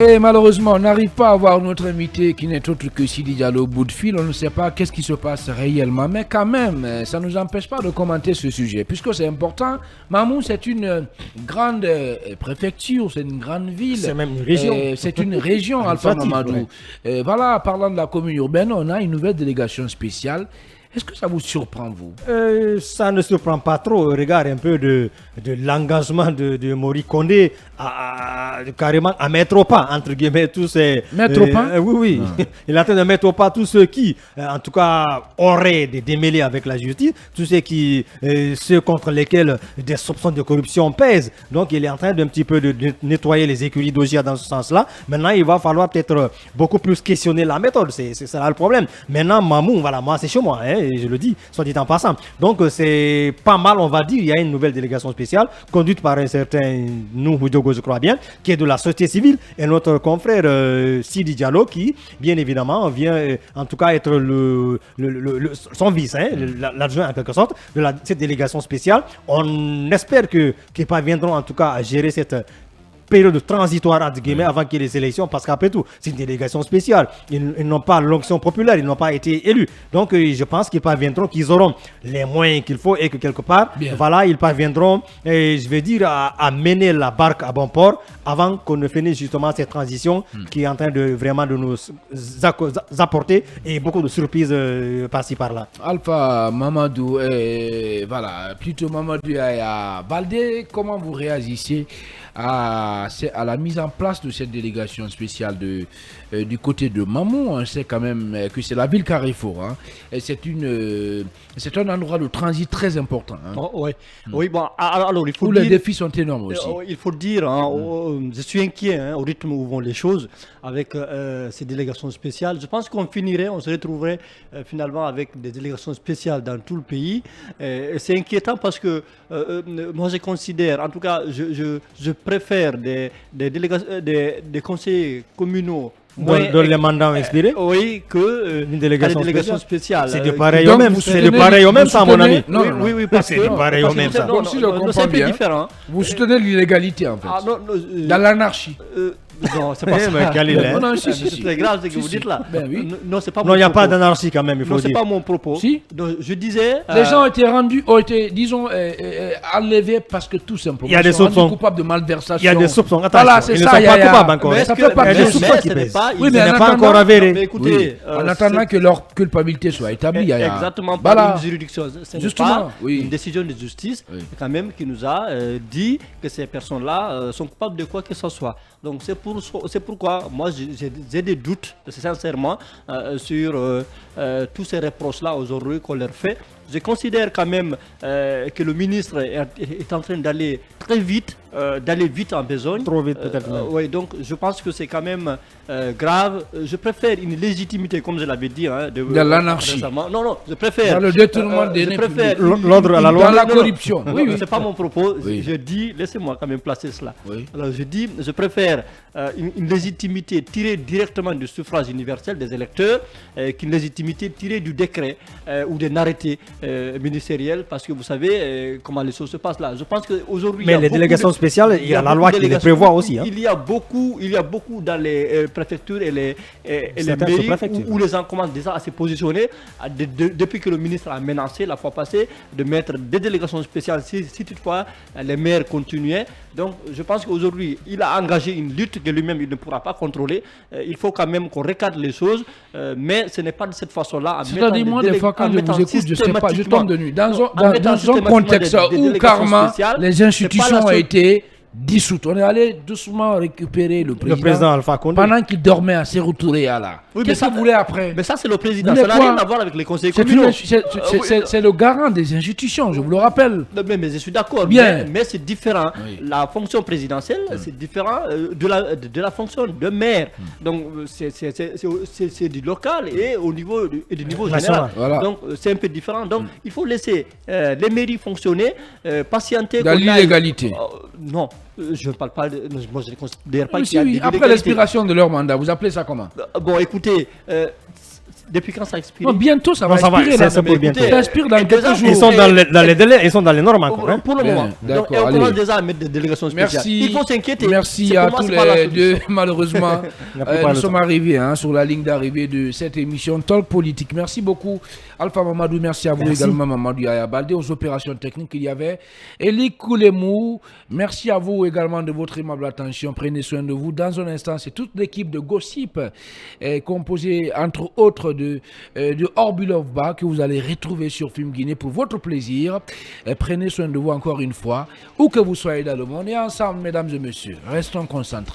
Et malheureusement, on n'arrive pas à avoir notre invité qui n'est autre que Sidi Diallo au bout de fil. On ne sait pas qu'est-ce qui se passe réellement. Mais quand même, ça ne nous empêche pas de commenter ce sujet. Puisque c'est important, Mamou, c'est une grande préfecture, c'est une grande ville. C'est même une région. C'est une région, Alpha Mamadou. Voilà, parlant de la commune urbaine, on a une nouvelle délégation spéciale. Est-ce que ça vous surprend, vous? Ça ne surprend pas trop. Regarde un peu de l'engagement de Mori Kondé carrément à mettre au pas, entre guillemets, tous ces... Mettre au pas? Oui. Il est en train de mettre au pas tous ceux qui, en tout cas, auraient des démêlés avec la justice, tous ceux contre lesquels des soupçons de corruption pèsent. Donc, il est en train d'un petit peu de nettoyer les écuries d'Ogia dans ce sens-là. Maintenant, il va falloir peut-être beaucoup plus questionner la méthode. C'est ça le problème. Maintenant, Mamou, voilà, moi, c'est chez moi, je le dis, soit dit en passant. Donc, c'est pas mal, on va dire. Il y a une nouvelle délégation spéciale conduite par un certain Nuhu Dogo, je crois bien, qui est de la société civile, et notre confrère Sidi Diallo, qui, bien évidemment, vient en tout cas être son vice, l'adjoint en quelque sorte, de cette délégation spéciale. On espère qu'ils parviendront en tout cas à gérer cette période transitoire entre guillemets avant qu'il y ait les élections, parce qu'après tout c'est une délégation spéciale, ils n'ont pas l'onction populaire, ils n'ont pas été élus, donc je pense qu'ils parviendront, qu'ils auront les moyens qu'il faut, et que quelque part voilà, ils parviendront, je vais dire, à mener la barque à bon port avant qu'on ne finisse justement cette transition qui est en train de vraiment de nous apporter et beaucoup de surprises par-ci par-là. Alpha Mamadou, voilà, plutôt Mamadou Yaya Baldé, comment vous réagissez à la mise en place de cette délégation spéciale du côté de Mamou? On sait quand même que c'est la ville Carrefour, et c'est un endroit de transit très important. Oui, bon, alors il faut où dire, les défis sont énormes aussi. Il faut dire, je suis inquiet au rythme où vont les choses avec ces délégations spéciales. Je pense qu'on se retrouverait finalement avec des délégations spéciales dans tout le pays. C'est inquiétant parce que moi je considère, en tout cas, je préfère des conseillers communaux dont les mandats ont expiré, oui, que une délégation spéciale. C'est de pareil au même, ça, mon ami. Oui, parce que c'est pareil au même, ça. Si je comprends bien, vous soutenez l'illégalité en fait, dans l'anarchie. Non, c'est pas ça. Non, c'est très grave ce que vous dites là. Non, c'est pas. Non, il n'y a pas d'anarchie quand même, il faut dire. Non, c'est pas mon propos. Si. Donc, je disais. Les gens ont été, disons, enlevés parce que tout simplement. Il y a des soupçons. Coupables de malversation. Il y a des soupçons. Voilà, c'est ça. Ils ne sont pas coupables encore. Ça fait pas des soupçons qui pèsent. Oui, mais ce n'est pas encore avéré. Écoutez, en attendant que leur culpabilité soit établie. Exactement. Par une juridiction. Justement, une décision de justice quand même qui nous a dit que ces personnes-là sont coupables de quoi que ce soit. Donc c'est pourquoi moi j'ai des doutes sincèrement sur tous ces reproches-là aujourd'hui qu'on leur fait. Je considère quand même que le ministre est en train d'aller très vite, d'aller vite en besogne. Trop vite peut-être. Oui, donc je pense que c'est quand même grave. Je préfère une légitimité, comme je l'avais dit. De l'anarchie. Non, je préfère. Dans le détournement des l'ordre à la loi. Dans la corruption. Oui, c'est pas mon propos. Je dis, laissez-moi quand même placer cela. Alors je dis, je préfère une légitimité tirée directement du suffrage universel des électeurs qu'une légitimité tirée du décret ou d'un arrêté ministériel, parce que vous savez comment les choses se passent là. Je pense qu'aujourd'hui... Mais les délégations spéciales, il y a la loi qui les prévoit aussi. Il y a beaucoup dans les préfectures et les mairies où les gens commencent déjà à se positionner depuis que le ministre a menacé la fois passée de mettre des délégations spéciales si toutefois les maires continuaient. Donc je pense qu'aujourd'hui il a engagé une lutte que lui-même il ne pourra pas contrôler. Il faut quand même qu'on recadre les choses, mais ce n'est pas de cette façon-là. C'est-à-dire moi des fois quand je vous écoute, je sais pas, je tombe de nuit. Dans un contexte où carrément les institutions ont été dissoute. On est allé doucement récupérer le président Alpha Condé pendant qu'il dormait à Seroutouré. Qu'est-ce que vous voulez après? Mais ça, c'est le président. Ça n'a rien à voir avec les conseils communaux. C'est le garant des institutions, je vous le rappelle. Mais je suis d'accord. Mais c'est différent. La fonction présidentielle, c'est différent de la fonction de maire. Donc, c'est du local et du niveau général. Donc, c'est un peu différent. Donc, il faut laisser les mairies fonctionner, patienter. Dans l'illégalité. Non. Je ne parle pas de... Moi, je ne considère pas qu'il y a des après l'expiration de leur mandat, vous appelez ça comment? Bon, écoutez, Depuis quand ça expire? Non, bientôt ça va expirer. Ça pour bientôt. Ça expire dans quelques jours. Ils sont dans les délais, ils sont dans les normes encore. Pour le moment. Donc, on commence déjà à mettre des délégations spéciales. Il faut s'inquiéter. Merci à tous les deux. Malheureusement, nous sommes arrivés sur la ligne d'arrivée de cette émission Talk Politique. Merci beaucoup, Alpha Mamadou. Merci à vous également, Mamadou Yaya Baldé. Aux opérations techniques, il y avait Eli Koulemou. Merci à vous également de votre aimable attention. Prenez soin de vous. Dans un instant, c'est toute l'équipe de Gossip, composée entre autres de Orbulovba, que vous allez retrouver sur Film Guinée pour votre plaisir. Prenez soin de vous encore une fois, où que vous soyez dans le monde. Et ensemble, mesdames et messieurs, restons concentrés.